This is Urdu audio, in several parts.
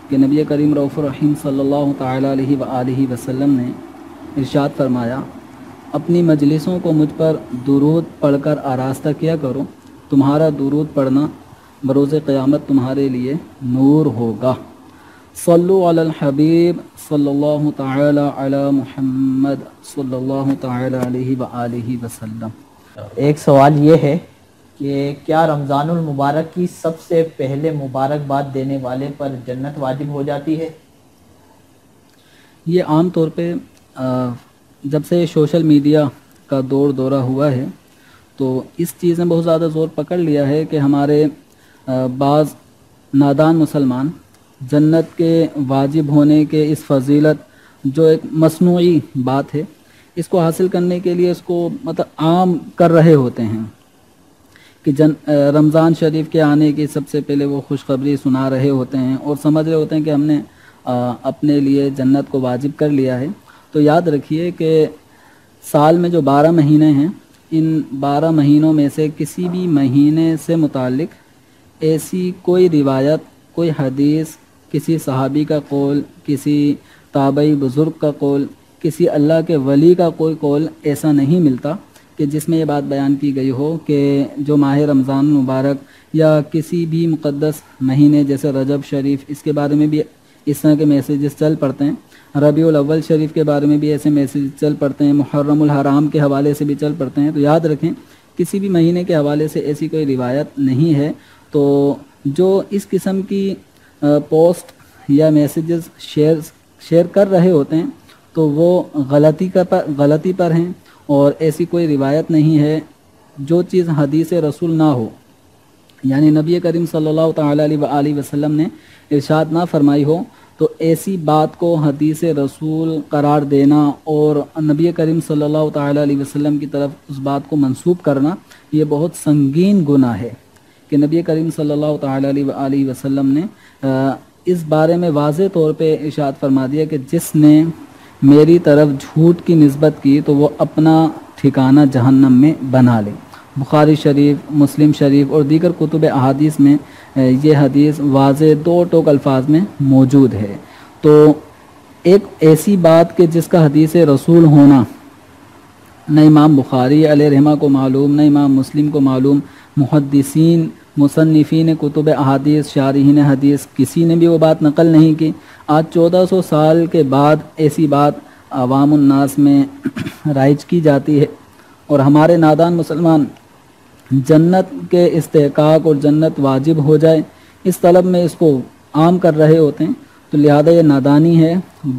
کہ نبی کریم رؤوف الرحیم صلی اللہ تعالیٰ علیہ وآلہ وسلم نے ارشاد فرمایا، اپنی مجلسوں کو مجھ پر درود پڑھ کر آراستہ کیا کرو، تمہارا درود پڑھنا بروز قیامت تمہارے لیے نور ہوگا۔ صلو علی الحبیب صلی اللہ تعالی علی محمد صلی اللہ تعالی علیہ وآلہ وسلم۔ ایک سوال یہ ہے کہ کیا رمضان المبارک کی سب سے پہلے مبارکباد دینے والے پر جنت واجب ہو جاتی ہے؟ یہ عام طور پہ جب سے سوشل میڈیا کا دورہ ہوا ہے تو اس چیز نے بہت زیادہ زور پکڑ لیا ہے کہ ہمارے بعض نادان مسلمان جنت کے واجب ہونے کے اس فضیلت جو ایک مصنوعی بات ہے اس کو حاصل کرنے کے لیے اس کو عام کر رہے ہوتے ہیں کہ رمضان شریف کے آنے کی سب سے پہلے وہ خوشخبری سنا رہے ہوتے ہیں اور سمجھ رہے ہوتے ہیں کہ ہم نے اپنے لیے جنت کو واجب کر لیا ہے۔ تو یاد رکھیے کہ سال میں جو 12 مہینے ہیں ان 12 مہینوں میں سے کسی بھی مہینے سے متعلق ایسی کوئی روایت، کوئی حدیث، کسی صحابی کا قول، کسی تابعی بزرگ کا قول، کسی اللہ کے ولی کا کوئی قول ایسا نہیں ملتا کہ جس میں یہ بات بیان کی گئی ہو کہ جو ماہ رمضان مبارک یا کسی بھی مقدس مہینے جیسے رجب شریف، اس کے بارے میں بھی اس طرح کے میسیجز چل پڑتے ہیں، ربیع الاول شریف کے بارے میں بھی ایسے میسیج چل پڑتے ہیں، محرم الحرام کے حوالے سے بھی چل پڑتے ہیں۔ تو یاد رکھیں کسی بھی مہینے کے حوالے سے ایسی کوئی روایت نہیں ہے۔ تو جو اس قسم کی پوسٹ یا میسیجز شیئر کر رہے ہوتے ہیں تو وہ غلطی پر ہیں اور ایسی کوئی روایت نہیں ہے۔ جو چیز حدیث رسول نہ ہو، یعنی نبی کریم صلی اللہ تعالیٰ علیہ وآلہ وسلم نے ارشاد نہ فرمائی ہو، تو ایسی بات کو حدیث رسول قرار دینا اور نبی کریم صلی اللہ تعالیٰ علیہ وسلم کی طرف اس بات کو منسوب کرنا یہ بہت سنگین گناہ ہے کہ نبی کریم صلی اللہ تعالیٰ علیہ وآلہ وسلم نے اس بارے میں واضح طور پہ ارشاد فرما دیا کہ جس نے میری طرف جھوٹ کی نسبت کی تو وہ اپنا ٹھکانہ جہنم میں بنا لے۔ بخاری شریف، مسلم شریف اور دیگر کتب احادیث میں یہ حدیث واضح دو ٹوک الفاظ میں موجود ہے۔ تو ایک ایسی بات کہ جس کا حدیث رسول ہونا نہ امام بخاری علیہ رحمہ کو معلوم، نہ امام مسلم کو معلوم، محدثین، مصنفین کتب احادیث، شارحین حدیث کسی نے بھی وہ بات نقل نہیں کی۔ آج 1400 سال کے بعد ایسی بات عوام الناس میں رائج کی جاتی ہے اور ہمارے نادان مسلمان جنت کے استحقاق اور جنت واجب ہو جائے اس طلب میں اس کو عام کر رہے ہوتے ہیں۔ تو لہذا یہ نادانی ہے،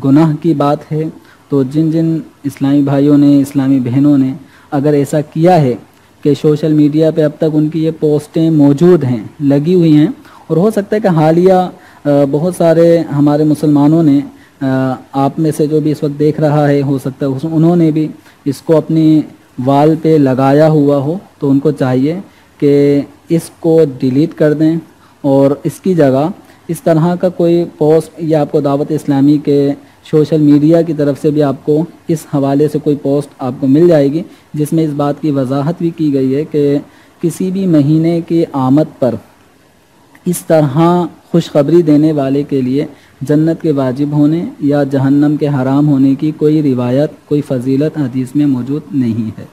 گناہ کی بات ہے۔ تو جن اسلامی بھائیوں نے، اسلامی بہنوں نے اگر ایسا کیا ہے کہ سوشل میڈیا پہ اب تک ان کی یہ پوسٹیں موجود ہیں، لگی ہوئی ہیں، اور ہو سکتا ہے کہ حالیہ بہت سارے ہمارے مسلمانوں نے آپ میں سے جو بھی اس وقت دیکھ رہا ہے ہو سکتا ہے انہوں نے بھی اس کو اپنی وال پہ لگایا ہوا ہو، تو ان کو چاہیے کہ اس کو ڈیلیٹ کر دیں اور اس کی جگہ اس طرح کا کوئی پوسٹ یا آپ کو دعوت اسلامی کے سوشل میڈیا کی طرف سے بھی آپ کو اس حوالے سے کوئی پوسٹ آپ کو مل جائے گی جس میں اس بات کی وضاحت بھی کی گئی ہے کہ کسی بھی مہینے کی آمد پر اس طرح خوشخبری دینے والے کے لیے جنت کے واجب ہونے یا جہنم کے حرام ہونے کی کوئی روایت، کوئی فضیلت حدیث میں موجود نہیں ہے۔